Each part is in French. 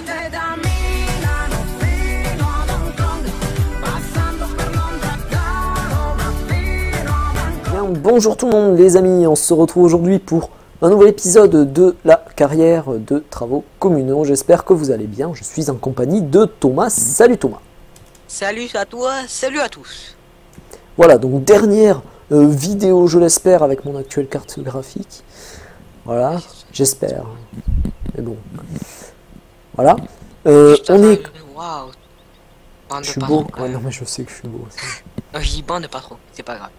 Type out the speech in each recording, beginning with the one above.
Andate da Milano fino ad Hong Kong, passando per Londra, Roma, fino ad Hong Kong. Bonjour tout le monde les amis, on se retrouve aujourd'hui pour un nouvel épisode de la carrière de travaux communaux. J'espère que vous allez bien, je suis en compagnie de Thomas. Salut Thomas. Salut à toi, salut à tous. Voilà, donc dernière vidéo je l'espère avec mon actuelle carte graphique. Voilà, j'espère. Mais bon, voilà. On est... Waouh. Bande Je suis pas beau, trop, quand ouais, même. non mais je sais que je suis beau aussi. Non, je dis bande pas trop, c'est pas grave.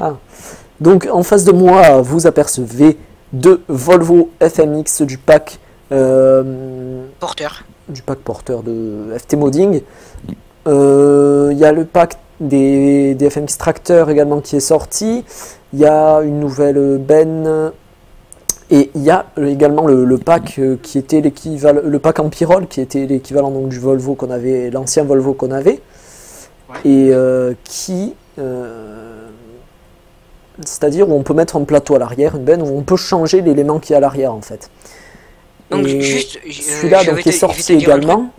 Ah. Donc en face de moi, vous apercevez deux Volvo FMX du pack Porteur. porteur de FT Modding. Il y a le pack des FMX Tracteurs également qui est sorti. Il y a une nouvelle benne. Et il y a également le pack qui était l'équivalent, le pack Empirol qui était l'équivalent donc du Volvo qu'on avait, l'ancien Volvo qu'on avait. Ouais. Et c'est-à-dire où on peut mettre un plateau à l'arrière, une benne, où on peut changer l'élément qui est à l'arrière en fait. Donc Et juste, celui-là donc est sorti également,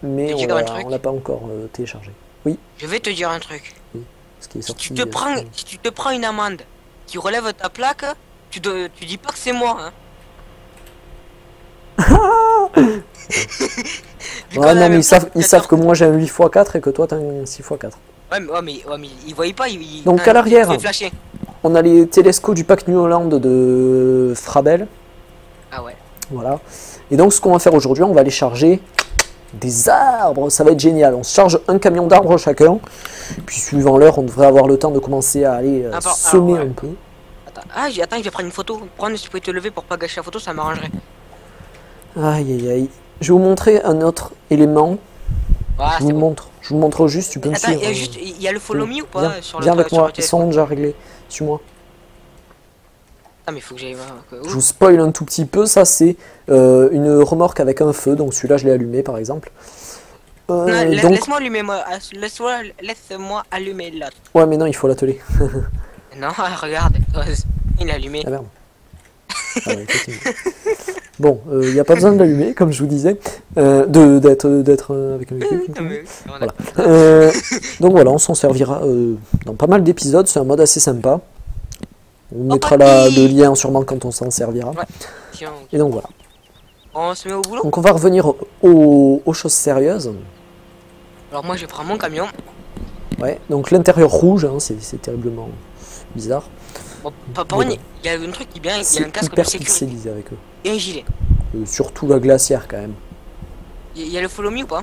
mais Je vais te dire un truc. on l'a pas encore téléchargé. Je vais te dire un truc. Ce qui est Si sorti. tu te prends une amende qui relève ta plaque, tu dis pas que c'est moi. Hein. Ouais, non, mais ils savent que moi j'ai un 8x4 et que toi t'as un 6x4. Ouais, mais ils voyaient pas. Donc à l'arrière, il fait flasher. on a les télescopes du pack New Holland de Frabel. Ah ouais. Voilà. Et donc ce qu'on va faire aujourd'hui, on va aller charger des arbres. Ça va être génial. On se charge un camion d'arbres chacun. Puis suivant l'heure, on devrait avoir le temps de commencer à aller semer un peu. Attends, je vais prendre une photo. Prends, si tu pouvais te lever pour pas gâcher la photo, ça m'arrangerait. Aïe aïe aïe. Je vais vous montrer un autre élément. Voilà, Je vous le montre. Je vous montre juste, tu peux me Attends, suivre. il y a le follow me ou pas Viens, sur viens avec sur moi, le ils sont téléphone. déjà réglés. Suis-moi. Ah mais faut que j'aille voir. Je vous spoil un tout petit peu, ça c'est une remorque avec un feu, donc celui-là je l'ai allumé par exemple. Non, Donc... laisse-moi allumer laisse-moi allumer là. Ouais mais non, il faut l'atteler. Non, regarde, il est allumé. Ah merde. Ah ouais, bon, il n'y a pas besoin de l'allumer, comme je vous disais, d'être avec un véhicule. Voilà. Donc voilà, on s'en servira dans pas mal d'épisodes, c'est un mode assez sympa. On mettra le lien sûrement quand on s'en servira. Ouais. Tiens, Et donc voilà. on se met au boulot. Donc on va revenir aux choses sérieuses. Alors moi je prends mon camion. Ouais, donc l'intérieur rouge, hein, c'est terriblement bizarre. Bon, par contre, il y a un truc qui est bien, il y a C'est un casque de hyper sécurité pixelisé avec eux. et un gilet. Surtout la glacière quand même. Il y a le follow me ou pas?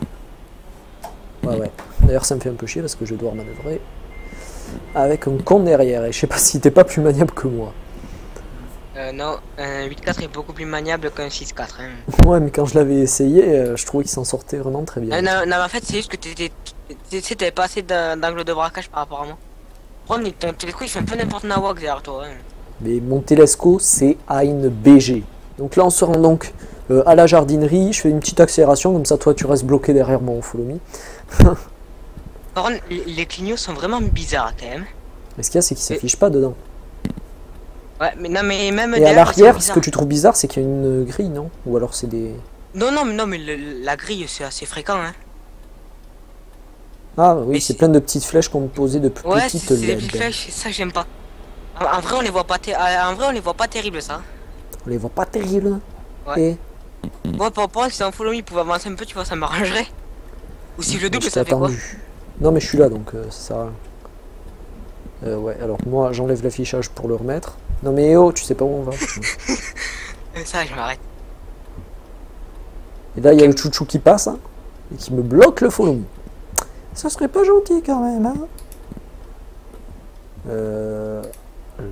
Ouais, ouais. D'ailleurs, ça me fait un peu chier parce que je dois manœuvrer avec un con derrière. Et je sais pas si t'es pas plus maniable que moi. Non, un 8.4 est beaucoup plus maniable qu'un 6.4. Hein. Ouais, mais quand je l'avais essayé, je trouvais qu'il s'en sortait vraiment très bien. Non, mais en fait, c'est juste que t'avais pas assez d'angle de braquage par rapport à moi. Prends ton téléco, il fait un peu n'importe quoi derrière toi. Hein. Mais mon télesco, c'est Ein BG. Donc là, on se rend donc à la jardinerie. Je fais une petite accélération, comme ça, toi, tu restes bloqué derrière mon follow me. Par contre, les clignots sont vraiment bizarres quand même. Mais ce qu'il y a, c'est qu'ils s'affichent pas dedans. Ouais, mais non, mais même Et à derrière, l'arrière, c'est ce que bizarre. tu trouves bizarre, c'est qu'il y a une grille, non? Ou alors c'est des... Non, mais la grille, c'est assez fréquent. Hein. Ah oui, Mais c'est c'est- plein de petites flèches composées de Ouais, petites c'est des LED. petites flèches, ça j'aime pas. En vrai, on les voit pas, en vrai, on les voit pas terribles ça. On les voit pas terribles. Ouais. Et... Moi, pour moi, si un follow me pouvait avancer un peu, tu vois, ça m'arrangerait. Ou si je le double, Je ça t'ai fait quoi? attendu. Non mais je suis là donc ça sert à rien. Ouais, alors moi j'enlève l'affichage pour le remettre. Non mais oh, tu sais pas où on va. Ça, je m'arrête. Et là il y a le chouchou qui passe hein, et qui me bloque le follow me. Ça serait pas gentil quand même hein.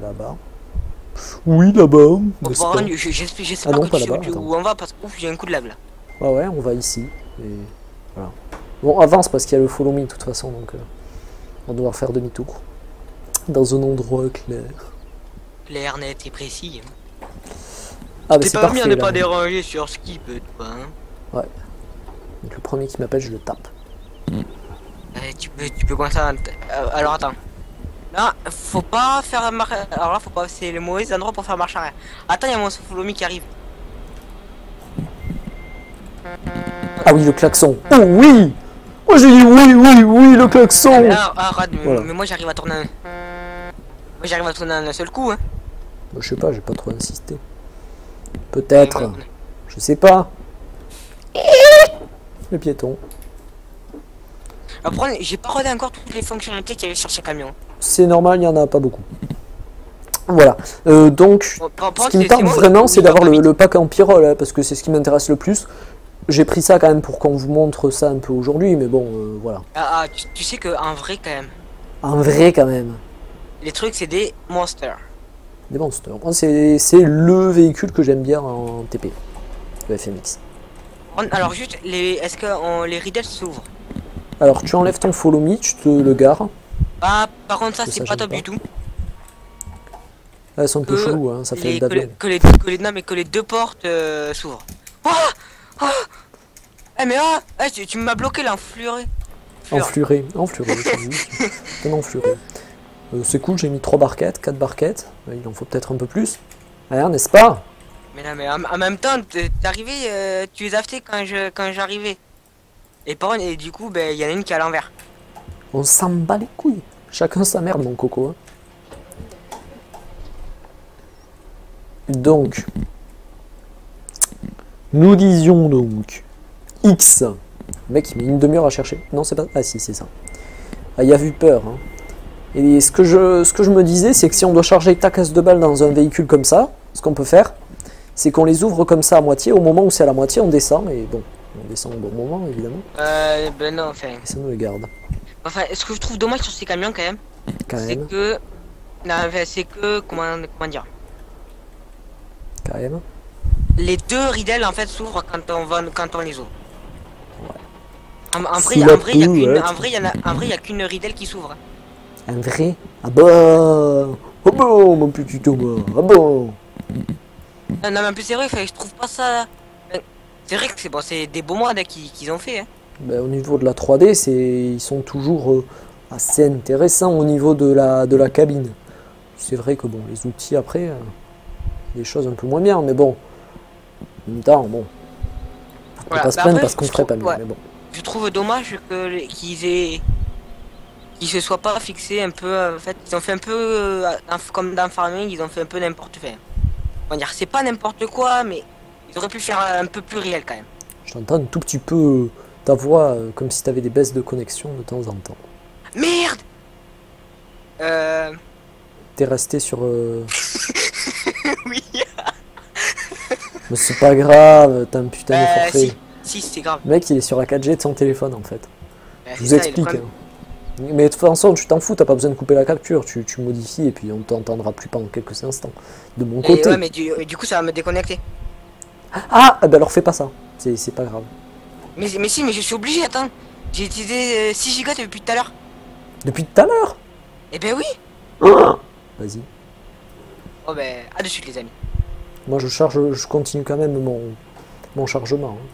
Là-bas. Oui là-bas. Bon, n'est-ce par pas contre, j'espère Ah non, que pas tu sais là-bas, attends. où on va parce que ouf, j'ai un coup de lave là. Ouais ouais, on va ici. Et voilà. Bon avance parce qu'il y a le follow me de toute façon donc on va devoir faire demi-tour. Dans un endroit clair. Clair, net et précis. Ah bah T'es c'est pas mis parfait à ne là. pas déranger sur Skip, toi. Hein. Donc le premier qui m'appelle je le tape. Tu peux commencer à... alors attends. Là, faut pas faire marche. Alors là, faut pas. C'est le mauvais endroit pour faire marche arrière. Attends, il y a mon follow me qui arrive. Ah oui, le klaxon. Oh oui. Moi j'ai dit oui, oui, oui, le klaxon. Arrête, Voilà. mais moi j'arrive à tourner un... Moi j'arrive à tourner un seul coup, hein. Je sais pas, j'ai pas trop insisté. Peut-être. Je sais pas. Le piéton. Après, j'ai pas rodé encore toutes les fonctionnalités qu'il y avait sur ce camion. C'est normal, il y en a pas beaucoup. Voilà. Donc, Bon, par ce contre, qui me c'est tente moi vraiment, où c'est il va d'avoir pas vite. le pack en pyrole, hein, parce que c'est ce qui m'intéresse le plus. J'ai pris ça quand même pour qu'on vous montre ça un peu aujourd'hui, mais bon, voilà. Tu sais que en vrai quand même, En vrai, quand même. les trucs c'est des monsters. Des monsters. Moi, c'est le véhicule que j'aime bien en TP. Le FMX. Alors juste, est-ce que les riddles s'ouvrent? Alors, tu enlèves ton follow me, tu te le gares. Ah, par contre ça Que c'est ça pas gêne top pas. du tout. Ah, elles sont un peu Que chelou, hein, ça fait Les, le que, les, dadouane. non, mais que les deux portes s'ouvrent. Oh oh eh mais tu m'as bloqué l'enfluré. Enfluré, enfluré, c'est un enfluré. C'est cool, j'ai mis 3 barquettes, 4 barquettes. Il en faut peut-être un peu plus. Hein, n'est-ce pas? Mais non, mais en même temps, t'es arrivé, tu les as achetés quand j'arrivais. Et du coup, ben, il y en a une qui est à l'envers. On s'en bat les couilles. Chacun sa merde, mon coco. Hein. Donc, nous disions donc X. Le mec, il met une demi-heure à chercher. Non, c'est pas. Ah, si, c'est ça. Ah, il a vu peur. Hein. Et ce que je me disais, c'est que si on doit charger ta casse de balles dans un véhicule comme ça, ce qu'on peut faire, c'est qu'on les ouvre comme ça à moitié. Au moment où c'est à la moitié, on descend. Et bon, on descend au bon moment, évidemment. Ben non, enfin. Et ça nous les garde. Enfin, ce que je trouve dommage sur ces camions, quand même, Quand c'est même. que. Non, enfin, c'est que. Comment dire? Quand même. Les deux riddles, en fait, s'ouvrent quand on les ouvre. En vrai, Sous la peau, ouais, en vrai, il y a qu'une riddle qui s'ouvre. Un vrai? Ah bah. Ah bon, mon petit Thomas. Ah bon. Non, mais en plus, c'est vrai, enfin, je trouve pas ça. C'est vrai que c'est bon, c'est des beaux mods qu'ils ont fait. Hein. Ben, au niveau de la 3D, ils sont toujours assez intéressants au niveau de la cabine. C'est vrai que bon, les outils après, des choses un peu moins bien, mais bon, en même temps, bon, on peut Voilà. pas se Bah plaindre après, parce qu'on je ferait pas trouve- mieux, ouais. mais bon. Je trouve dommage qu'ils se soient pas fixés un peu. En fait, ils ont fait un peu comme dans Farming, ils ont fait un peu n'importe quoi. On va dire, c'est pas n'importe quoi, mais ils auraient pu faire un peu plus réel quand même. Je t'entends un tout petit peu ta voix comme si t'avais des baisses de connexion de temps en temps. Merde. T'es resté sur. Oui. Mais c'est pas grave, t'as un putain de forfait. Si, c'est grave. Le mec, il est sur la 4G de son téléphone en fait. Je C'est vous ça, et le explique. problème- Hein. Mais de toute façon, tu t'en fous, t'as pas besoin de couper la capture, tu modifies et puis on t'entendra plus pendant quelques instants. De mon Et côté. ouais, mais du coup, ça va me déconnecter. Ah, ben alors fais pas ça, c'est pas grave. Mais je suis obligé, attends. J'ai utilisé 6 gigas depuis tout à l'heure. Depuis tout à l'heure. Eh ben oui. Vas-y. Oh ben, à de suite les amis. Moi je continue quand même mon chargement. Hein.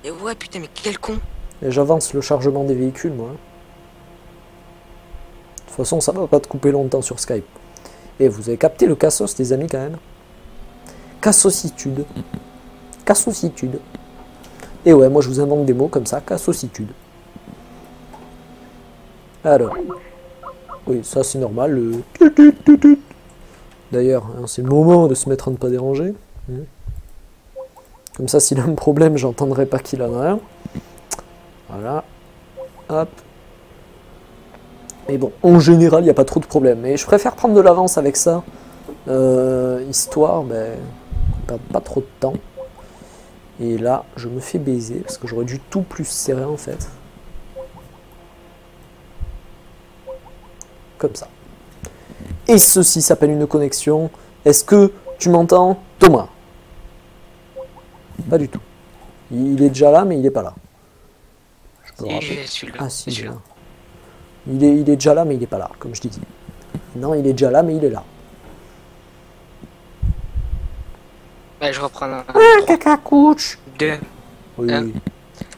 Et ouais, putain, mais quel con. Et j'avance le chargement des véhicules, moi. Hein. De toute façon, ça va pas te couper longtemps sur Skype. Et vous avez capté le cassos, les amis, quand même. Cassositude. Cassositude. Et ouais, moi je vous invente des mots comme ça, cassositude. Alors. Oui, ça c'est normal, le... D'ailleurs, hein, c'est le moment de se mettre à ne pas déranger. Comme ça, s'il a un problème, j'entendrai pas qu'il en a un. Voilà. Hop. Mais bon, en général, il n'y a pas trop de problèmes. Mais je préfère prendre de l'avance avec ça. Histoire, ben, qu'on perde pas trop de temps. Et là, je me fais baiser, parce que j'aurais dû tout plus serrer en fait. Comme ça. Et ceci s'appelle une connexion. Est-ce que tu m'entends, Thomas? Pas du tout. Il est déjà là, mais il est pas là. Je peux le rappeler. Je suis là. Ah si, je il suis est là. là. Il est déjà là, mais il est pas là, comme je t'ai dit. Non, il est déjà là, mais il est là. Ouais, je reprends un. Caca couch. 2. Oui, Hein. oui.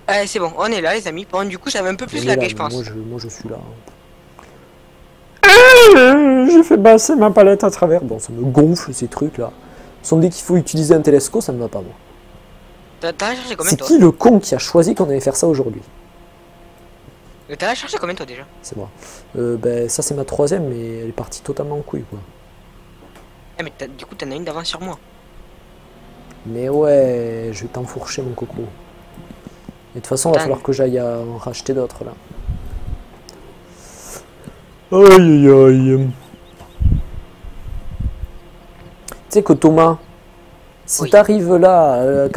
Allez, c'est bon, on est là, les amis. Bon, du coup, ça va un peu plus On est laguer, là, je mais pense. moi, je suis là. J'ai fait passer ma palette à travers. Bon, ça me gonfle ces trucs là. Sans dès qu'il faut utiliser un télescope, ça ne va pas moi. T'as cherché combien C'est toi? qui le con qui a choisi qu'on allait faire ça aujourd'hui? T'as cherché combien toi déjà? C'est moi. Ben, ça c'est ma troisième, mais elle est partie totalement en couille, quoi. Eh mais du coup t'en as une d'avance sur moi. Mais ouais, je vais t'enfourcher, mon coco. Et de toute façon, il va Putain. falloir que j'aille en racheter d'autres, là. Aïe, aïe, aïe. Tu sais que Thomas, si Oui. t'arrives là,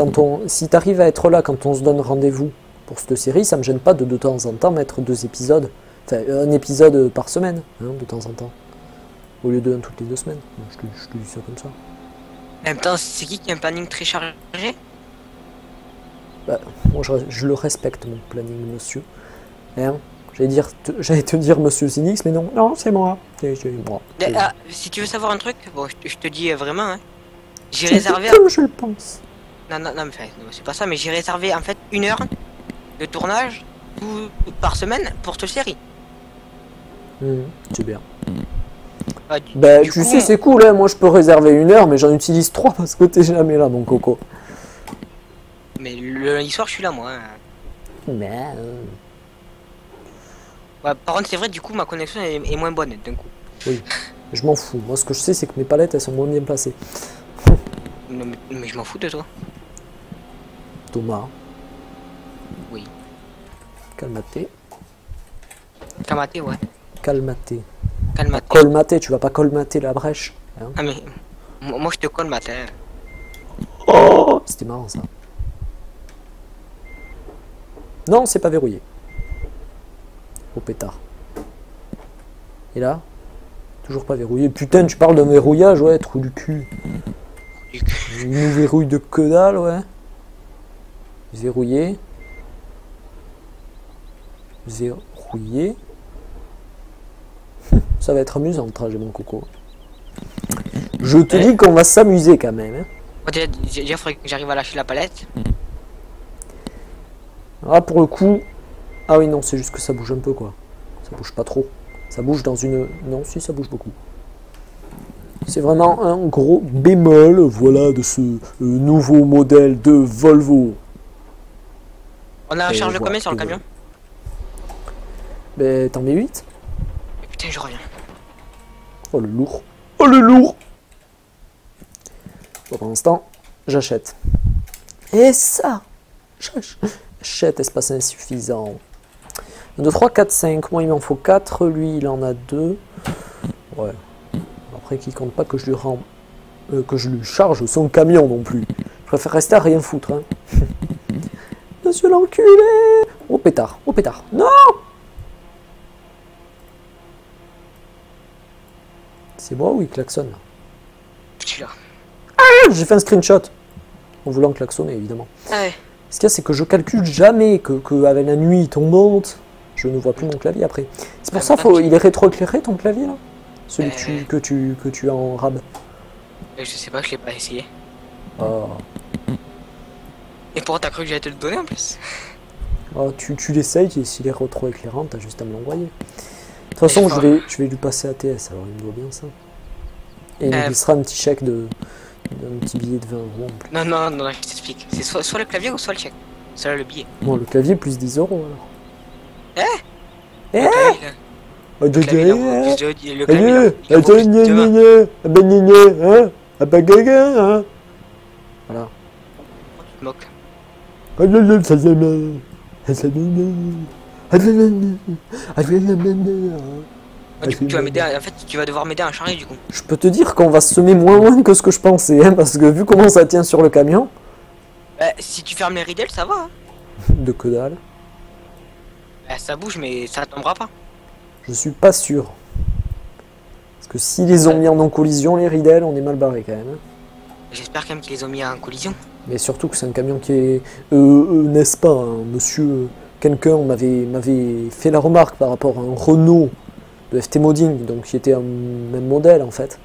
si t'arrives à être là quand on se donne rendez-vous pour cette série, ça me gêne pas de temps en temps mettre 2 épisodes, enfin un épisode par semaine, hein, de temps en temps, au lieu de 1 toutes les 2 semaines. Je te dis ça comme ça. En même temps, c'est qui a un planning très chargé? Bah, moi je le respecte mon planning, monsieur. Hein, j'allais te dire monsieur Zinix, mais non, non, c'est moi. C'est moi. Ah, si tu veux savoir un truc, bon, je te dis vraiment, hein. J'ai C'est réservé. comme je le pense. Non, non, non, mais enfin, non, c'est pas ça, mais j'ai réservé en fait 1 heure de tournage par semaine pour cette série. C'est bien. Ah, Bah, du tu coup, sais, c'est cool, hein. Moi je peux réserver 1 heure, mais j'en utilise 3 parce que t'es jamais là, mon coco. mais le lundi soir, je suis là, moi. Hein. Mais. Ouais, par contre, c'est vrai, du coup, ma connexion est moins bonne d'un coup. Oui, je m'en fous. Moi, ce que je sais, c'est que mes palettes, elles sont moins bien placées. Non, mais je m'en fous de toi. Thomas, Oui. calmaté. Kamaté, ouais. Calmaté. Calmaté. Colmaté, tu vas pas colmater la brèche. Hein. Ah, mais moi, je te colle matin. Oh, c'était marrant ça. Non, c'est pas verrouillé. Oh pétard. Et là, toujours pas verrouillé. Putain, tu parles d'un verrouillage, ouais, trou du cul. Il nous verrouille de que dalle, ouais. Verrouillé. Verrouillé. Ça va être amusant le trajet, mon coco. Je te dis qu'on va s'amuser quand même. Hein. Bon, déjà, faudrait que j'arrive à lâcher la palette. Ah, pour le coup. Ah oui, non, c'est juste que ça bouge un peu, quoi. Ça bouge pas trop. Ça bouge dans une. Non, si, ça bouge beaucoup. C'est vraiment un gros bémol, voilà, de ce nouveau modèle de Volvo. On a un Et charge de voilà, combien sur le et camion? Ben, t'en mets 8. Putain, je reviens. Oh, le lourd. Oh, le lourd. Bon, pour l'instant, j'achète. Et ça, j'achète, espace insuffisant. 1, 2, 3, 4, 5. Moi, il m'en faut 4. Lui, il en a 2. Ouais. Après, qu'il compte pas que je lui rends... que je lui charge son camion non plus. Je préfère rester à rien foutre. Hein. Monsieur l'enculé. Oh, pétard. Oh, pétard. Non. C'est moi ou il klaxonne là? Je suis là. J'ai fait un screenshot. En voulant klaxonner, évidemment. Ah ouais. Ce qu'il y a, c'est que je calcule jamais que avec la nuit tombante, je ne vois plus mon clavier après. C'est pour ça, il est rétroéclairé ton clavier là? Celui que tu as en rab. Je sais pas, je l'ai pas essayé. Oh. Et pourquoi t'as cru que j'allais te le donner en plus? Oh, tu l'essayes, et s'il est rétroéclairant, t'as juste à me l'envoyer. De toute façon, je vais lui passer ATS, alors il me doit bien ça. Et il me glissera un petit chèque d'un petit billet de 20 euros. Non, non, non, je t'explique. C'est soit le clavier ou soit le chèque. Soit le billet. Bon, le clavier plus 10 euros alors. Le Eh. clavier, là. Oh, Le clavier, là, de le clavier, là, il en vaut plus de 20. hein? Ah bah gaga, hein? Voilà. Tu te moques. Du coup, tu vas m'aider. En fait, tu vas devoir m'aider à en charger du coup. Je peux te dire qu'on va se semer moins loin que ce que je pensais, hein, parce que vu comment ça tient sur le camion, Si tu fermes les ridelles, ça va. Hein. de que dalle, Ça bouge, mais ça tombera pas. je suis pas sûr. Parce que s'ils les ont mis en non-collision, les ridelles, on est mal barré quand même. Hein. J'espère quand même qu'ils les ont mis en collision. Mais surtout que c'est un camion qui est... n'est-ce pas, hein, monsieur... Quelqu'un m'avait fait la remarque par rapport à un Renault de FT Modding, donc qui était un même modèle en fait,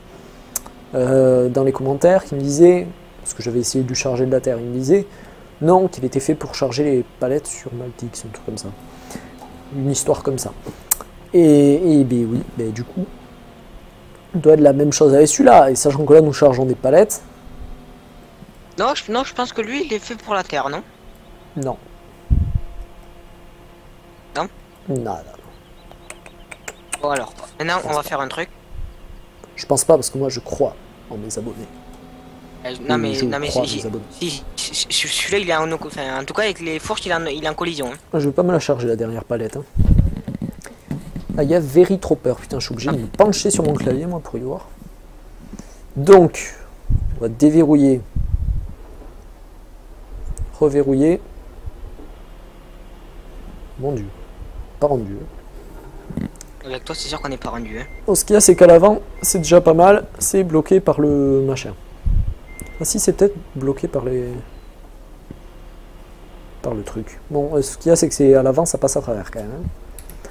dans les commentaires, qui me disait, parce que j'avais essayé de lui charger de la terre, il me disait non, qu'il était fait pour charger les palettes sur Maltix, un truc comme ça. Une histoire comme ça. Et ben oui, ben du coup, on doit être la même chose avec celui-là, et sachant que là nous chargeons des palettes. Non, je pense que lui, il est fait pour la terre, non? Non. Non. Non. Bon alors, maintenant on va faire un truc. Je pense pas parce que moi je crois en mes abonnés. Non Oui, mais, je non mais crois en mes abonnés. celui-là il est en, enfin, en tout cas avec les fourches il est en collision. Hein. Je vais pas me la charger la dernière palette. Hein. Ah, il y a Very Tropper. Putain, je suis obligé de me pencher sur mon clavier moi pour y voir. Donc, on va déverrouiller. Reverrouiller. Mon dieu. Pas rendu. Avec toi c'est sûr qu'on n'est pas rendu. Hein. Bon, ce qu'il y a c'est qu'à l'avant, c'est déjà pas mal. C'est bloqué par le machin. Ah si, c'est peut-être bloqué par les... par le truc. Bon, ce qu'il y a c'est que c'est à l'avant, ça passe à travers quand même. Hein.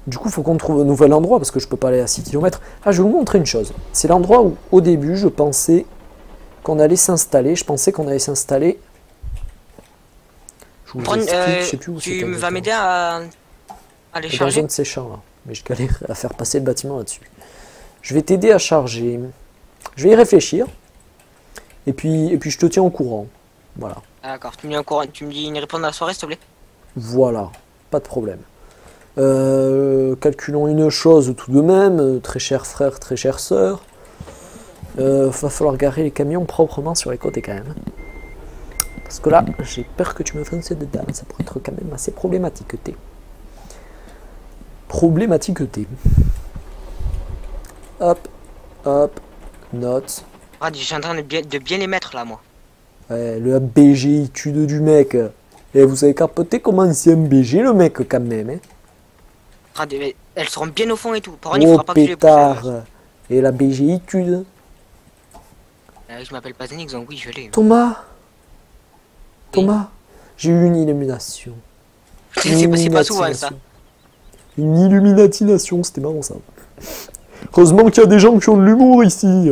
Du coup, il faut qu'on trouve un nouvel endroit parce que je peux pas aller à 6 km. Ah, je vais vous montrer une chose. C'est l'endroit où, au début, je pensais qu'on allait s'installer. Je pensais qu'on allait s'installer. Je vous explique, je sais plus où c'est. Tu vas m'aider à les dans charger. un de ces champs là. Mais je galère à faire passer le bâtiment là-dessus. Je vais t'aider à charger. Je vais y réfléchir. Et puis je te tiens au courant. Voilà. D'accord, tu me dis un courant, tu me dis une réponse à la soirée s'il te plaît. Voilà, pas de problème. Calculons une chose tout de même, très cher frère, très chère sœur. Va falloir garer les camions proprement sur les côtés quand même. Parce que là, j'ai peur que tu me fasses dedans. Ça pourrait être quand même assez problématique. Hop, hop, note. Ah, je suis en train de bien les mettre là moi. Ouais, le BG étude du mec. Et vous avez capoté comment c'est un BG le mec quand même. Hein. Ah, elles seront bien au fond et tout. Par contre, il Oh faudra pas que tu les pétard. pousses. Et la BG étude. Je m'appelle pas Zenix, donc oui, je l'ai. Thomas, j'ai eu une illumination. C'est pas souvent ça. Une illuminatination, c'était marrant ça. Heureusement qu'il y a des gens qui ont de l'humour ici.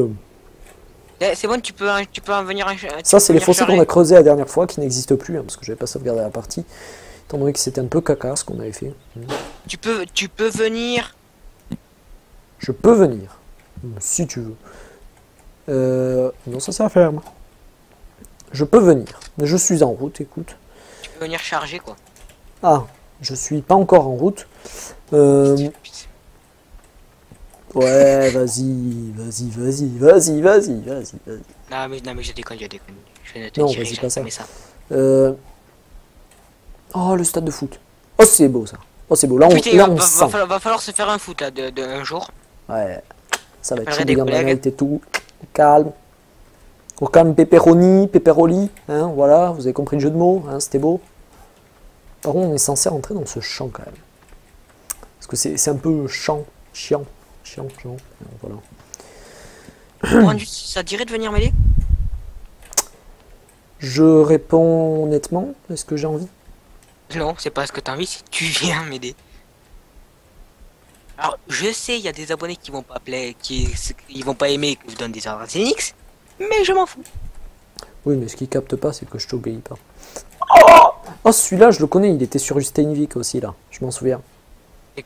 C'est bon, tu peux en venir. Ça, c'est les fossés qu'on a creusés la dernière fois qui n'existent plus, hein, parce que j'avais pas sauvegardé la partie. Étant donné que c'était un peu caca ce qu'on avait fait. Tu peux venir. Je peux venir. Si tu veux. Non, ça ferme. Je peux venir. Mais je suis en route, écoute. Tu peux venir charger quoi. Ah, je suis pas encore en route. Ouais, vas-y. Non mais je déconne. Je vais Non, vas-y, pas ça. Oh, le stade de foot. Oh, c'est beau ça. Oh, c'est beau. Là, on sent. Va falloir se faire un foot là de un jour. Ouais, ça va être J'appellerai chaud, des bien collègues. et tout. Calme. Au calme, pepperoni, hein, voilà, vous avez compris le jeu de mots, hein, c'était beau. Par contre, on est censé rentrer dans ce champ quand même. Parce que c'est un peu chiant. Voilà. Ça te dirait de venir m'aider? Je réponds honnêtement, est-ce que j'ai envie? Non, c'est pas ce que t'as envie, c'est que tu viens m'aider. Alors, je sais, il y a des abonnés qui vont pas ils vont pas aimer que je donne des ordres à Zenix, mais je m'en fous. Oui, mais ce qu'ils captent pas, c'est que je t'obéis pas. Oh, celui-là, je le connais, il était sur Steinvik aussi, là, je m'en souviens.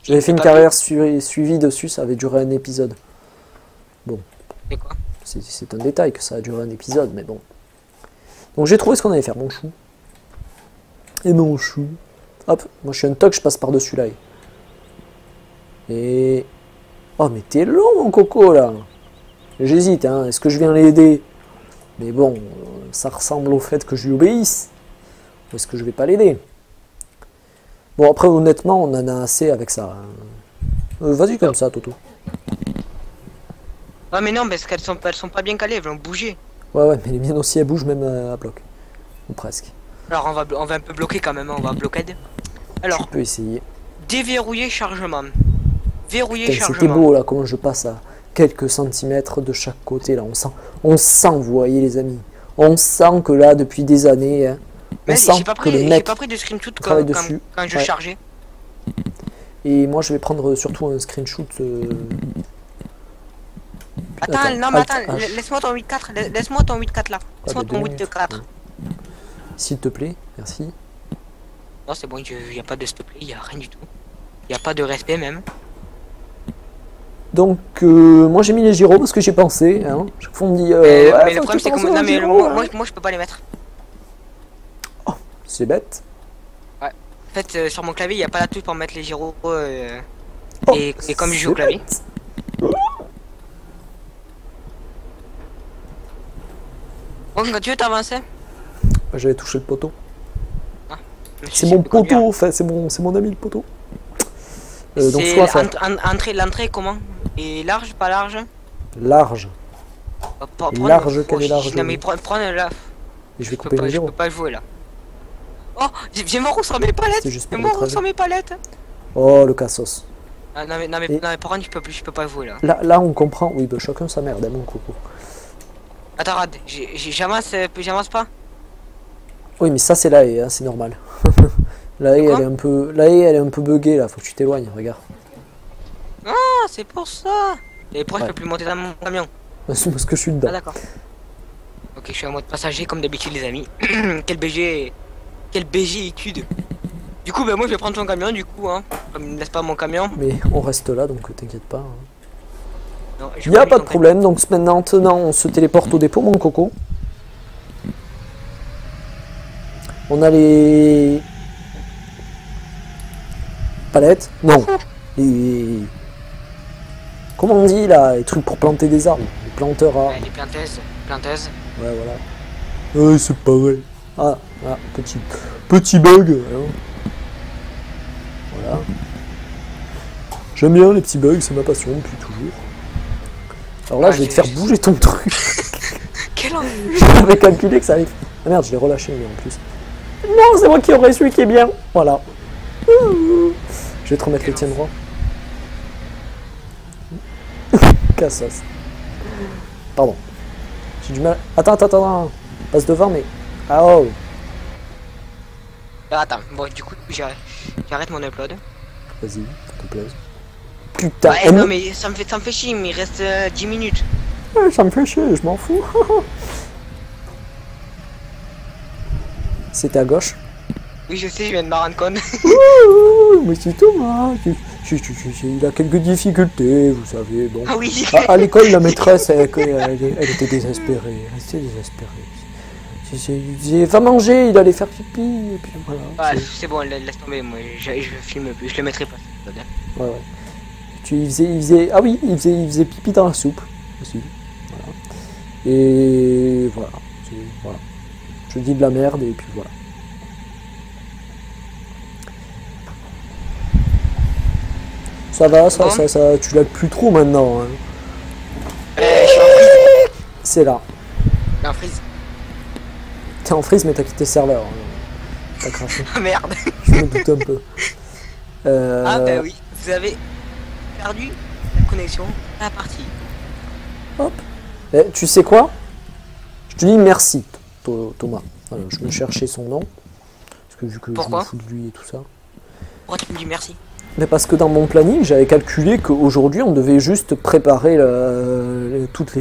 J'avais fait une carrière suivie dessus, ça avait duré un épisode. Bon. C'est quoi? C'est un détail que ça a duré un épisode, mais bon. Donc j'ai trouvé ce qu'on allait faire, mon chou. Et mon chou. Hop, moi je suis un toc, je passe par-dessus là. Et... Oh, mais t'es long, mon coco, là. J'hésite, hein. Est-ce que je viens l'aider? Mais bon, ça ressemble au fait que je lui obéisse. Ou est-ce que je vais pas l'aider? Bon, après, honnêtement, on en a assez avec ça. Vas-y comme ça, Toto. Ah mais non, parce qu'elles sont pas bien calées, elles vont bouger. Ouais, mais les miennes aussi, elles bougent même à bloc. Ou presque. Alors on va un peu bloquer quand même, hein, on va bloquer. Alors, Tu peux essayer. déverrouiller chargement. Verrouiller Putain, chargement. c'était beau là, comment je passe à quelques centimètres de chaque côté là. On sent, vous voyez les amis. On sent que là, depuis des années, hein, on Mais sent j'ai pas que le pris mec de screenshot travaille quand dessus. je Ouais. chargeais. Et moi, je vais prendre surtout un screenshot. Attends, non mais Alt attends, H. laisse-moi ton 8.4, laisse-moi ton 8.4 là. Laisse-moi de ton 2 8.4. S'il te plaît, merci. Non, c'est bon, y a pas de s'il te plaît, y a rien du tout. Y a pas de respect même. Donc, moi j'ai mis les gyros parce que j'ai pensé. Hein. Chaque fois on me dit. mais Ouais, le faut problème tu c'est que penses moi, aux non, mais gyros, hein. moi je peux pas les mettre. C'est bête. En fait, sur mon clavier, il n'y a pas la touche pour mettre les gyros. Oh, Et comme je joue au c'est clavier. bête. Bon, quand tu veux t'avancer. J'avais touché le poteau. Monsieur, C'est tu mon peux conduire. poteau, enfin, c'est mon ami le poteau. Donc C'est soit faire l'entrée comment? Et large, pas large? large. Large, quel est large? Non mais prends là. Et je vais Je couper les peux gyros. pas jouer là. Oh, j'ai mort sur mes palettes. C'est juste J'ai pour le mort trajet. sur mes palettes. Oh, le cassos. Ah, non mais Et- par contre je peux pas jouer là. Là, on comprend. Oui, bah, chacun sa merde, hein, mon coco. Attends, regarde, j'avance pas. Oui, mais ça, c'est la haie, hein, c'est normal. La haie, Quoi? la haie, elle est un peu buggée là. Faut que tu t'éloignes, regarde. Ah, c'est pour ça. Et pourquoi je peux plus monter dans mon camion? C'est parce que je suis Ah dedans. d'accord. Ok, je suis en mode passager comme d'habitude les amis. Quel BG étude. Du coup, bah moi je vais prendre ton camion du coup, hein. Comme il me laisse pas mon camion. Mais on reste là, donc t'inquiète pas. Hein. Non, je Il n'y a conduis pas de ton problème, donc maintenant on se téléporte au dépôt, mon coco. On a les palettes. Non. Les... Comment on dit là? Les trucs pour planter des arbres. Les planteurs à... camion. Ouais, les planteuses. Ouais, voilà. Ouais, c'est pareil. Ah, petit bug. Hein. Voilà. J'aime bien les petits bugs, c'est ma passion depuis toujours. Alors là, Ah, je vais te j'ai- faire bouger ton truc. Quel envie. J'avais calculé que ça allait. Ah merde, je l'ai relâché lui en plus. Non, c'est moi qui aurais celui qui est bien. Voilà. Je vais te remettre les tiens droits. Cassos. Pardon. J'ai du mal. Attends. Passe devant, mais. Ah oh. Ah, attends, bon du coup j'arrête mon upload. Vas-y, s'il te plaît. Putain, Ouais, non mais ça me fait chier, mais il reste 10 minutes. ça me fait chier, je m'en fous. C'était à gauche. Oui je sais, je viens de me rendre compte. Mais c'est Thomas. Il a quelques difficultés, vous savez. Bon. Ah oui. À l'école, la maîtresse, elle était désespérée. Elle était désespérée. Il disait, va manger, il allait faire pipi. Et puis voilà. Ah, c'est bon, laisse tomber, moi je filme plus, je le mettrai pas. Ouais. Il faisait, ah oui, il faisait pipi dans la soupe aussi. Voilà. Et voilà. Voilà. Je dis de la merde et puis voilà. Ça va, ça, tu l'as plus trop maintenant. Hein. Je suis en freeze. C'est là. Je suis en freeze. T'es en freeze, mais t'as quitté le serveur. Hein. T'as craché. Ah merde. Je me doute un peu. Ah bah oui, vous avez perdu la connexion à la partie. Hop. Eh, tu sais quoi? Je te dis merci, Thomas. Voilà, je me cherchais son nom. Parce que vu que Pourquoi je me fous de lui et tout ça. Pourquoi tu me dis merci? Mais parce que dans mon planning, j'avais calculé qu'aujourd'hui, on devait juste préparer toutes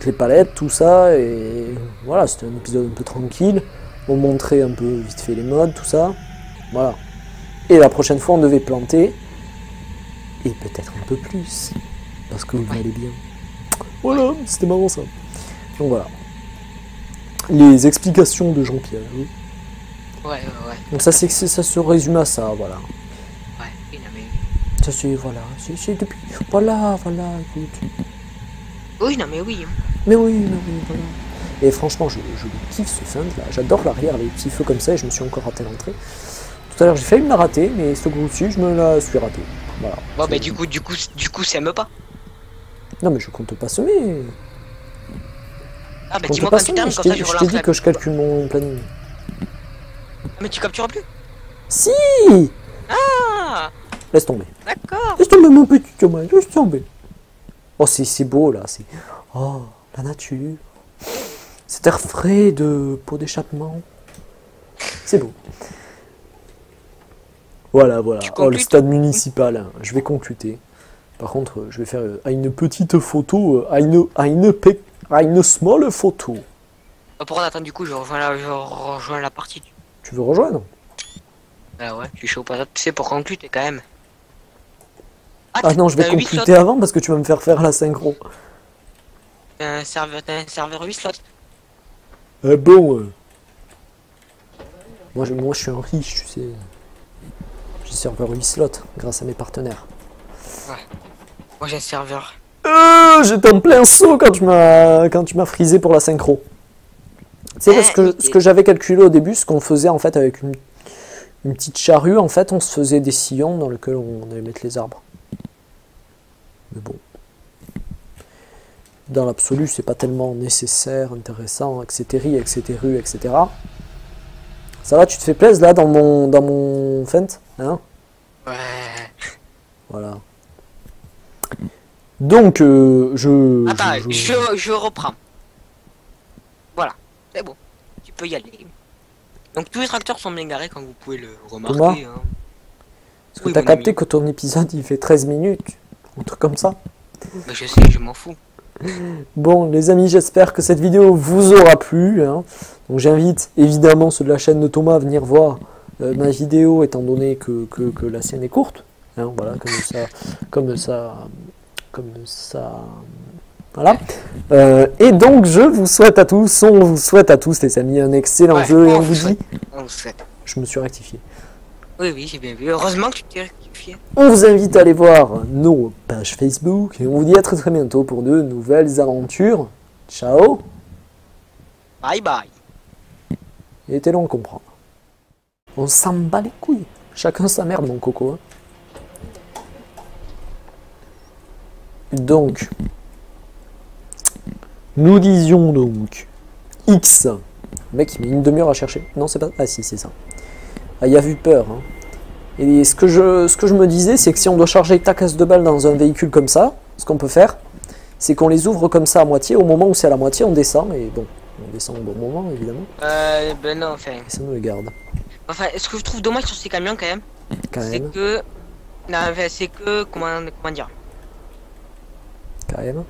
les palettes, tout ça. Et voilà, c'était un épisode un peu tranquille. On montrait un peu vite fait les modes, tout ça. Voilà. Et la prochaine fois, on devait planter. Et peut-être un peu plus. Parce que vous allez bien. Voilà, c'était marrant ça. Donc voilà. Les explications de Jean-Pierre. Oui. Ouais. Donc ça, ça se résume à ça, voilà. Ouais, oui, non mais... Ça c'est, voilà. C'est depuis... Voilà, écoute. Oui, non mais oui. Mais oui, voilà. Et franchement, je kiffe ce feint là. J'adore l'arrière, les petits feux comme ça, et je me suis encore raté l'entrée. Tout à l'heure, j'ai failli me la rater, mais ce coup-ci, je me la suis raté. Voilà. Bon bah du coup ça me pas. Non, mais je compte pas semer. Ah bah Je dis-moi compte pas quand tu semer. termines, Je comme ça t'ai je je relance t'ai dit la... que je calcule mon planning. Ah, mais tu captures plus? Si. Ah Laisse tomber. d'accord. Laisse tomber mon petit Thomas, laisse tomber. Oh, c'est beau là. Oh, la nature. Cet air frais de pot d'échappement. C'est beau. Voilà. Oh, le conclus stade municipal. Hein. Je vais concluter. Par contre, je vais faire une petite photo, une small photo. Pour attends, du coup je rejoins la partie. Tu veux rejoindre? Ah ouais, je suis chaud pas. Tu sais pour conclure t'es quand même. Ah non, je vais t'as 8 compléter slots. avant parce que tu vas me faire la synchro. T'as un serveur 8 slots. Ah bon moi je suis un riche, tu sais. J'ai serveur 8 slots grâce à mes partenaires. Moi j'ai un serveur. J'étais en plein saut quand tu m'as frisé pour la synchro. Tu sais, parce que ce que j'avais calculé au début, ce qu'on faisait en fait avec une petite charrue, en fait, on se faisait des sillons dans lesquels on allait mettre les arbres. Mais bon. Dans l'absolu, c'est pas tellement nécessaire, intéressant, etc., etc. Ça va, tu te fais plaisir là dans mon feint, hein? Ouais. Voilà. Donc, Attends, je reprends. Voilà, c'est bon. Tu peux y aller. Donc tous les tracteurs sont bien garés, comme vous pouvez le remarquer. Thomas, hein. Est-ce que Oui, t'as mon capté ami. que ton épisode il fait 13 minutes? Un truc comme ça? Bah, je sais, je m'en fous. Bon, les amis, j'espère que cette vidéo vous aura plu, hein. Donc j'invite évidemment ceux de la chaîne de Thomas à venir voir ma vidéo, étant donné que la sienne est courte. Hein, voilà, comme ça. Voilà. Et donc je vous souhaite à tous, on vous souhaite à tous les amis un excellent Ouais, jeu et on on vous vous dit, souhaite. On vous souhaite. je me suis rectifié. Oui, oui, j'ai bien vu. Heureusement que tu t'es rectifié. On vous invite à aller voir nos pages Facebook et on vous dit à très très bientôt pour de nouvelles aventures. Ciao. Bye bye. Il était long à comprendre. On s'en bat les couilles. Chacun sa merde, mon coco. Hein. Donc, nous disions donc X. Le mec, il met une demi-heure à chercher. Non, c'est pas. Ah, si, c'est ça. Ah, il a vu peur. Hein. Et ce que je me disais, c'est que si on doit charger ta casse de balles dans un véhicule comme ça, ce qu'on peut faire, c'est qu'on les ouvre comme ça à moitié. Au moment où c'est à la moitié, on descend. Mais bon, on descend au bon moment, évidemment. Ben non, enfin. Et ça nous le garde. Enfin, ce que je trouve dommage sur ces camions quand même, Quand c'est même. que. Non, enfin, c'est que. Comment dire? Quand même.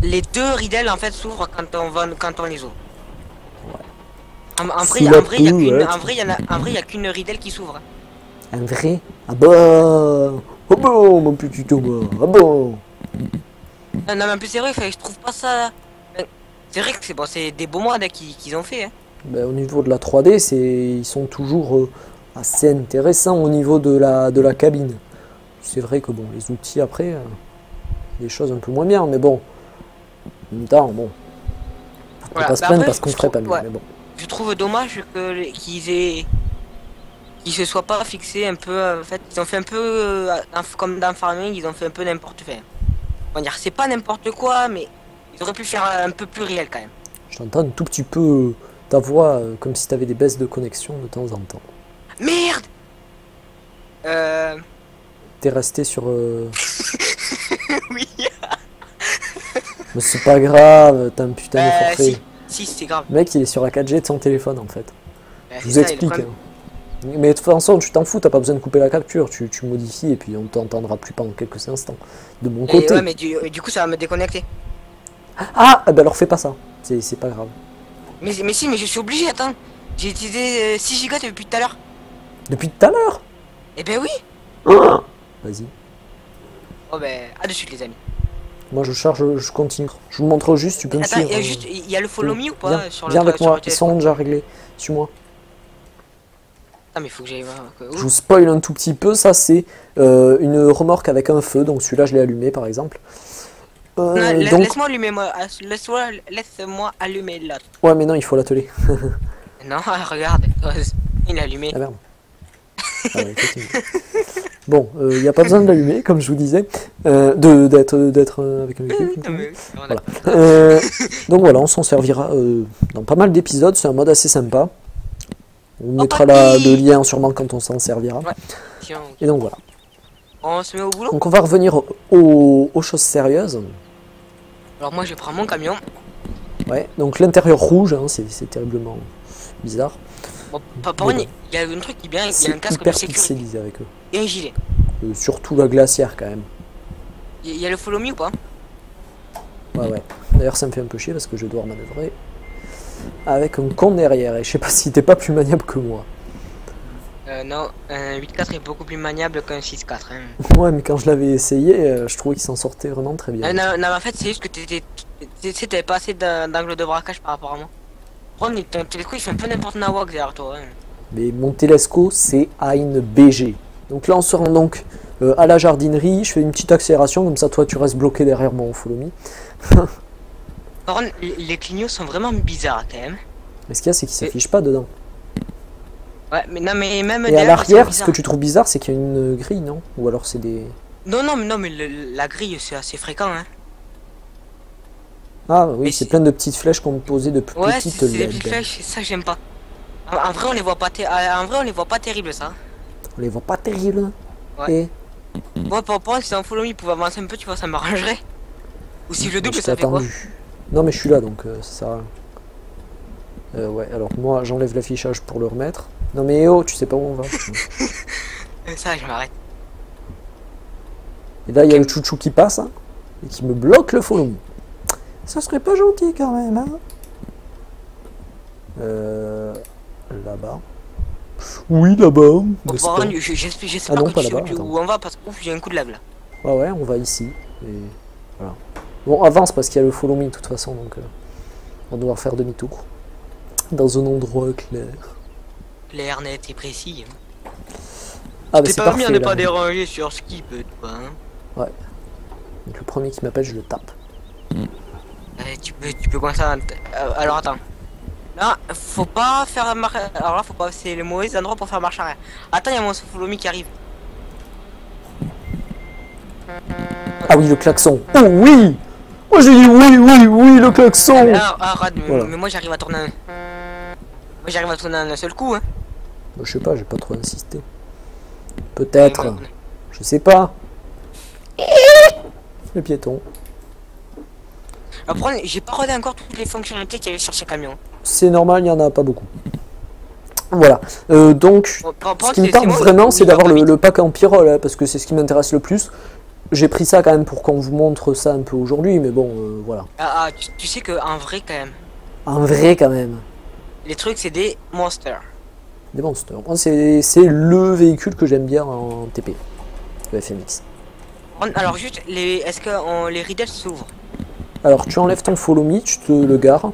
Les deux riddles en fait s'ouvrent quand on les ouvre. En C'est vrai, la en vrai, il y a peau, qu'une, ouais, en vrai, il y a qu'une riddle qui s'ouvre. Un vrai? Ah bah. Ah bon, mon petit Thomas. Ah bon. Non, mais en plus c'est vrai, enfin, je trouve pas ça. C'est vrai que c'est bon, c'est des beaux modes qu'ils ont fait. Hein. Ben, au niveau de la 3D, ils sont toujours assez intéressants au niveau de la cabine. C'est vrai que bon, les outils après, des choses un peu moins bien, mais bon. En même temps, bon. Faut Voilà, pas se bah plaindre après, parce qu'on je ferait pas trouve- mieux, ouais. mais bon. Je trouve dommage qu'ils se soient pas fixés un peu. En fait, ils ont fait un peu comme dans Farming, ils ont fait un peu n'importe quoi. On va dire, c'est pas n'importe quoi, mais ils auraient pu faire un peu plus réel quand même. J'entends un tout petit peu ta voix comme si t'avais des baisses de connexion de temps en temps. Merde. T'es resté sur. Oui. Mais c'est pas grave, t'as un putain de forfait. Si, c'est grave. Le mec, il est sur la 4G de son téléphone en fait. Je C'est vous ça, et le explique. problème- Hein. Mais de toute façon, tu t'en fous, t'as pas besoin de couper la capture, tu modifies et puis on t'entendra plus pendant quelques instants. De mon Et côté. ouais, mais du coup, ça va me déconnecter. Ah, ben alors fais pas ça, c'est pas grave. Mais si, mais je suis obligé, attends. J'ai utilisé 6 Go depuis tout à l'heure. Depuis tout à l'heure. Eh ben oui. Vas-y. Oh ben, à de suite les amis. Moi je charge, je continue. Je vous montre juste, tu peux me Attends, suivre. il y a le follow me ou pas Viens, sur le viens avec sur moi, le ils téléphone sont déjà réglés. Suis-moi. Ah mais il faut que j'aille voir. Je vous spoil un tout petit peu, ça c'est une remorque avec un feu, donc celui-là je l'ai allumé par exemple. Non, Donc, laisse-moi allumer laisse-moi allumer l'autre. ouais mais non, il faut l'atteler. Non, regarde, il est allumé. Ah merde. Ah ouais, effectivement. Bon, il n'y a pas besoin de l'allumer, comme je vous disais, d'être avec un véhicule. Non, mais- Voilà. Donc voilà, on s'en servira dans pas mal d'épisodes, c'est un mode assez sympa. On mettra le lien sûrement quand on s'en servira. Ouais. Tiens, Et donc voilà. on se met au boulot. Donc on va revenir aux choses sérieuses. Alors moi je prends mon camion. Ouais, donc l'intérieur rouge, hein, c'est terriblement bizarre. Bon, par contre, il y a un truc qui est bien, il y a C'est un casque de hyper sécurité pixelisé avec eux. et un gilet. Surtout la glacière quand même. Il y a le follow me ou pas? Ouais, ouais. D'ailleurs, ça me fait un peu chier parce que je vais devoir manœuvrer avec un con derrière. Et je sais pas si t'es pas plus maniable que moi. Non, un 8-4 est beaucoup plus maniable qu'un 6-4. Hein. Ouais, mais quand je l'avais essayé, je trouvais qu'il s'en sortait vraiment très bien. Non, non, mais en fait, c'est juste que t'avais pas assez d'angle de braquage par rapport à moi. Ron, ton télescope, il fait un peu n'importe nawak derrière toi. Hein. Mais mon Telesco, c'est une BG. Donc là, on se rend donc à la jardinerie. Je fais une petite accélération, comme ça, toi, tu restes bloqué derrière mon follow me. Par contre, les clignots sont vraiment bizarres quand même. Mais ce qu'il y a, c'est qu'il s'affiche pas dedans. Ouais, mais non, mais même Et à derrière, ils l'arrière, sont ce que bizarres. tu trouves bizarre, c'est qu'il y a une grille, non? Ou alors c'est des... Non, non, mais la grille, c'est assez fréquent. Hein. Ah oui, Mais c'est c'est- plein de petites flèches qu'on posait de Ouais, petites c'est des LED. petites flèches, ça j'aime pas. En vrai, on les voit pas, en vrai, on les voit pas terribles ça. On les voit pas terribles. Ouais. Et Moi, pour moi, si un follow me pouvait avancer un peu, tu vois, ça m'arrangerait. Ou si je le double, je t'ai ça fait quoi? attendu. Non, mais je suis là, donc ça sert à rien. Ouais, alors moi, j'enlève l'affichage pour le remettre. Non mais oh, tu sais pas où on va. Ça, je m'arrête. Et là, il y a le chouchou qui passe, hein, et qui me bloque le follow me. Ça serait pas gentil quand même, hein. Là-bas. Oui, là-bas. Bon, n'est-ce par pas contre, j'espère Ah non, que pas tu sais là-bas, attends. où on va parce que ouf, j'ai un coup de lag là. Ouais, ouais, on va ici. Et voilà. Bon, avance parce qu'il y a le follow me de toute façon, donc on va devoir faire demi-tour. Dans un endroit clair. Clair, net et précis. Ah bah T'es c'est pas mis à parfait ne là. pas déranger sur skip, toi. Hein. Donc le premier qui m'appelle, je le tape. Tu peux commencer à... alors attends. Là, faut pas faire marche... Alors là, faut pas... C'est le mauvais endroit pour faire marche arrière. Attends, il y a mon follow me qui arrive. Ah oui, le klaxon. Oh oui. Moi j'ai dit oui, oui, oui, le klaxon. Mais là, arrête, Voilà. mais moi j'arrive à tourner un... Moi j'arrive à tourner un seul coup, hein. Bah, je sais pas, j'ai pas trop insisté. Peut-être. Je sais pas. Le piéton. Après, j'ai pas regardé encore toutes les fonctionnalités qu'il y avait sur ce camion. C'est normal, il y en a pas beaucoup. Voilà. Donc, Bon, par ce contre, qui me c'est tente moi, vraiment, c'est il va d'avoir pas vite. le pack en pyrrole, hein, parce que c'est ce qui m'intéresse le plus. J'ai pris ça quand même pour qu'on vous montre ça un peu aujourd'hui, mais bon, voilà. Tu sais que en vrai, quand même, En vrai, quand même. les trucs, c'est des monsters. Des monsters. Moi, c'est le véhicule que j'aime bien en TP. Le FMX. Alors, juste, est-ce que les riddles s'ouvrent? Alors, tu enlèves ton follow me, tu te le gares.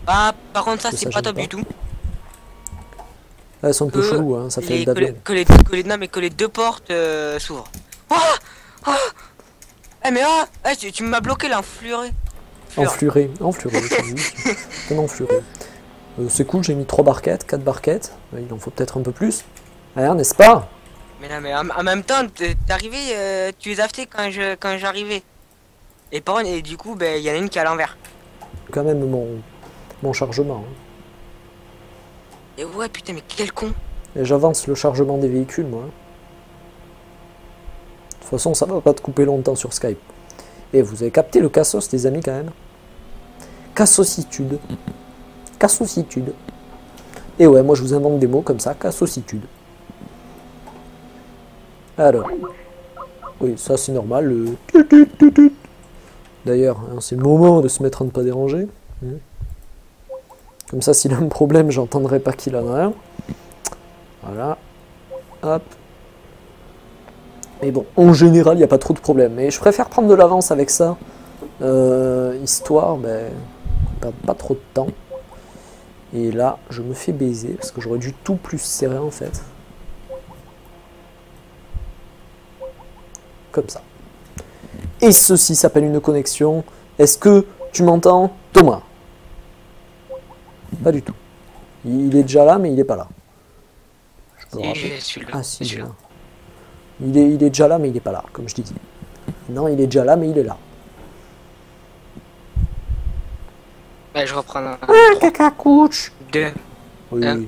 Ah, par contre, ça, Ça, c'est ça, pas j'aime top pas. du tout. Ah, elles sont un peu Que chelou, hein, ça fait le double. non, mais que les deux portes s'ouvrent. Ah ah eh, mais tu m'as bloqué là, enfluré. Enfluré, enfluré, c'est juste. Un enfluré. C'est cool, j'ai mis 3 barquettes, 4 barquettes. Il en faut peut-être un peu plus. Hein, n'est-ce pas? Mais non, mais en même temps, t'es arrivé, tu les as fait quand j'arrivais. Et par contre, et du coup, ben, il y en a une qui est à l'envers. Quand même mon chargement. Hein. Et ouais, putain, mais quel con. Et j'avance le chargement des véhicules, moi. De toute façon, ça va pas te couper longtemps sur Skype. Et vous avez capté le cassos, les amis, quand même. Cassositude. Cassositude. Et ouais, moi je vous invente des mots comme ça, cassositude. Alors. Oui, ça c'est normal. Le... D'ailleurs, hein, c'est le moment de se mettre à ne pas déranger. Comme ça, s'il a un problème, j'entendrai pas qu'il en a un. Voilà. Hop. Mais bon, en général, il n'y a pas trop de problème. Mais je préfère prendre de l'avance avec ça. Histoire, ben, qu'on perde pas trop de temps. Et là, je me fais baiser, parce que j'aurais dû tout plus serrer en fait. Comme ça. Et ceci s'appelle une connexion. Est-ce que tu m'entends, Thomas? Pas du tout. Il est déjà là, mais il n'est pas là. Je peux rappeler. Je suis là. Ah si, je il suis est là. là. Il est déjà là, mais il n'est pas là, comme je t'ai dit. Non, il est déjà là, mais il est là. Ouais, je reprends un, Caca couche. 2. Oui, Hein. oui.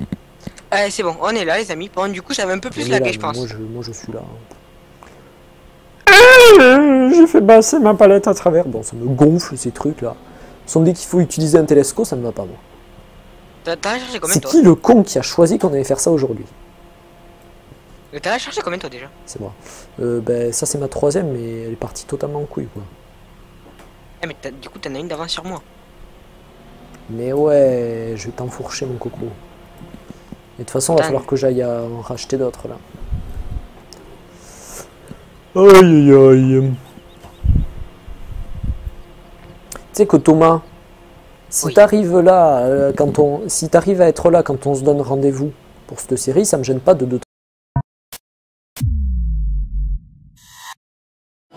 Allez, c'est bon, on est là, les amis. Bon, du coup, j'avais un peu On plus est lagué, là, je mais pense. moi, je suis là. J'ai fait passer ma palette à travers. Bon, ça me gonfle ces trucs là. Sans dès qu'il faut utiliser un télescope, ça ne va pas moi. T'as cherché combien, C'est toi? qui le con qui a choisi qu'on allait faire ça aujourd'hui? T'as cherché combien, toi, déjà? C'est moi. Ben, ça c'est ma troisième, mais elle est partie totalement en couille quoi. Eh, mais du coup, t'en as une d'avance sur moi. Mais ouais, je vais t'enfourcher mon coco. Et de toute façon, il va Dingue. falloir que j'aille en racheter d'autres là. Aïe aïe aïe. Tu sais que Thomas, si Oui. t'arrives là, si t'arrives à être là quand on se donne rendez-vous pour cette série, ça me gêne pas de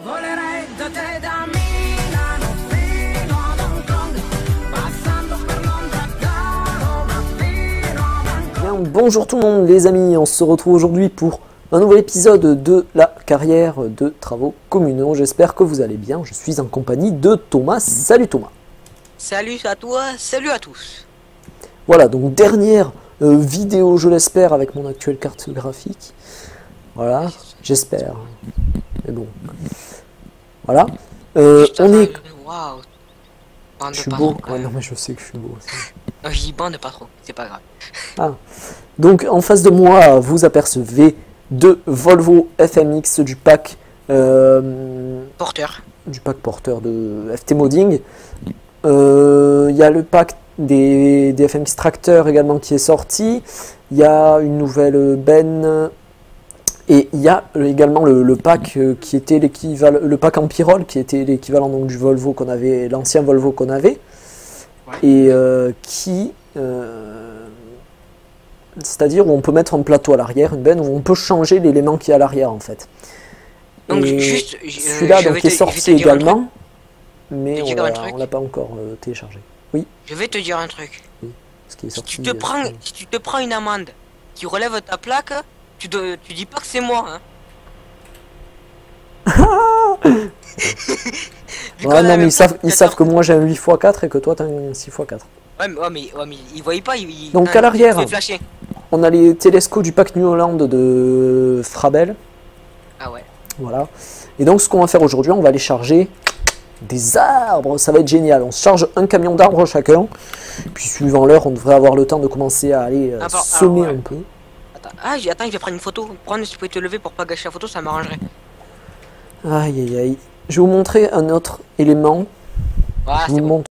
Volerei da te da Milano fino ad Hong Kong, passando per Londra, da Roma fino ad Hong Kong. Bien, bonjour tout le monde les amis, on se retrouve aujourd'hui pour un nouvel épisode de la carrière de travaux communaux. J'espère que vous allez bien, je suis en compagnie de Thomas. Salut Thomas. Salut à toi, salut à tous. Voilà, donc dernière vidéo, je l'espère, avec mon actuelle carte graphique. Voilà, j'espère. Mais bon. Voilà. On est... Waouh. Bande Je suis pas beau. trop, quand Ouais, même. non mais je sais que je suis beau. Non, je dis bande pas trop, c'est pas grave. Donc en face de moi, vous apercevez deux Volvo FMX du pack Porteur. porteur de FT Modding. Il y a le pack des FMX Tracteurs également qui est sorti. Il y a une nouvelle benne. Et il y a également le pack qui était l'équivalent, le pack Empirol qui était l'équivalent donc du Volvo qu'on avait, l'ancien Volvo qu'on avait, Ouais. et c'est-à-dire où on peut mettre un plateau à l'arrière, une benne où on peut changer l'élément qui est à l'arrière en fait. Donc Et juste, celui-là je donc vais est te- je vais sorti te dire un également, mais Je vais te on dire un l'a truc. on l'a pas encore téléchargé. Je vais te dire un truc. Ce qui est Si sorti. si tu te prends une amende qui relève ta plaque, tu dis pas que c'est moi, hein. Vu qu'on Ouais, a non, la mais même ils savent plaque, que moi j'ai un 8x4 et que toi t'as un 6x4. Ouais, mais ils voyaient pas, Donc, hein, à l'arrière. ils pouvaient flasher. On a les télescopes du pack New Holland de Frabel. Ah ouais. Voilà. Et donc ce qu'on va faire aujourd'hui, on va aller charger des arbres. Ça va être génial. On se charge un camion d'arbres chacun. Puis suivant l'heure, on devrait avoir le temps de commencer à aller semer alors, ouais. un peu. Attends, je vais prendre une photo. Prends, si tu pouvais te lever pour pas gâcher la photo, ça m'arrangerait. Aïe aïe aïe. Je vais vous montrer un autre élément. Voilà, Je vous c'est le bon. montre.